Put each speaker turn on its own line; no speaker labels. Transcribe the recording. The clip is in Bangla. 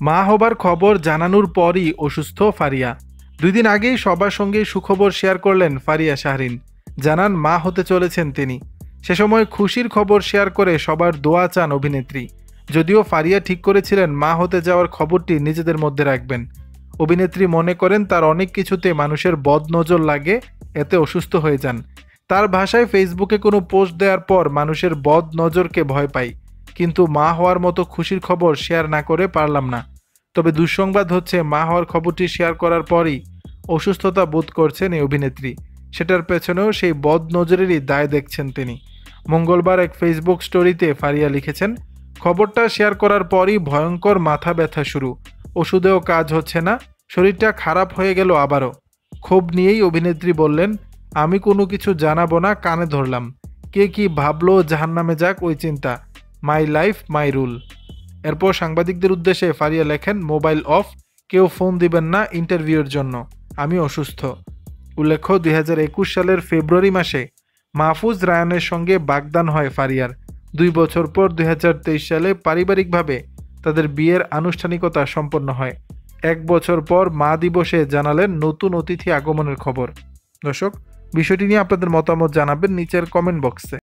মা হবার খবর জানানোর পরই অসুস্থ ফারিয়া। 2 দিন আগেই সবার সঙ্গে সুখবর শেয়ার করলেন ফারিয়া শাহরিন। জানান মা হতে চলেছেন তিনি। সে সময় খুশির খবর শেয়ার করে সবার দোয়া চান অভিনেত্রী। যদিও ফারিয়া ঠিক করেছিলেন মা হতে যাওয়ার খবরটি নিজেদের মধ্যে রাখবেন। অভিনেত্রী মনে করেন তার অনেক কিছুতে মানুষের বদনজর লাগে, এতে অসুস্থ হয়ে যান। তার ভাষায়, ফেসবুকে কোনো পোস্ট দেওয়ার পর মানুষের বদনজরকে ভয় পাই, কিন্তু মা হওয়ার মতো খুশির খবর শেয়ার না করে পারলাম না। তবে দুঃসংবাদ হচ্ছে মা হওয়ার খবরটি শেয়ার করার পরই অসুস্থতা বোধ করছেন এই অভিনেত্রী। সেটার পেছনেও সেই বদনজরেরই দায় দেখছেন তিনি। মঙ্গলবার এক ফেসবুক স্টোরিতে ফারিয়া লিখেছেন, খবরটা শেয়ার করার পরই ভয়ঙ্কর মাথা ব্যথা শুরু। ওষুধেও কাজ হচ্ছে না, শরীরটা খারাপ হয়ে গেল আবারও। ক্ষোভ নিয়েই অভিনেত্রী বললেন, আমি কোনো কিছু জানাবো না, কানে ধরলাম। কে কি ভাবলো জাহান্নামে যাক ওই চিন্তা। My life my rule. এরপর সাংবাদিকদের উদ্দেশ্যে ফারিয়া লেখেন, মোবাইল অফ, কেউ ফোন দিবেন না ইন্টারভিউর জন্য, আমি অসুস্থ। উল্লেখ্য 2021 সালের ফেব্রুয়ারি মাসে মাহফুজ রায়ানের সঙ্গে বাগদান হয় ফারিয়ার। 2 বছর পর 2023 সালে পারিবারিকভাবে তাদের বিয়ের আনুষ্ঠানিকতা সম্পন্ন হয়। 1 বছর পর মা দিবসে জানালেন নতুন অতিথি আগমনের খবর। দর্শক, বিষয়টি নিয়ে আপনাদের মতামত জানাবেন নিচের কমেন্ট বক্সে।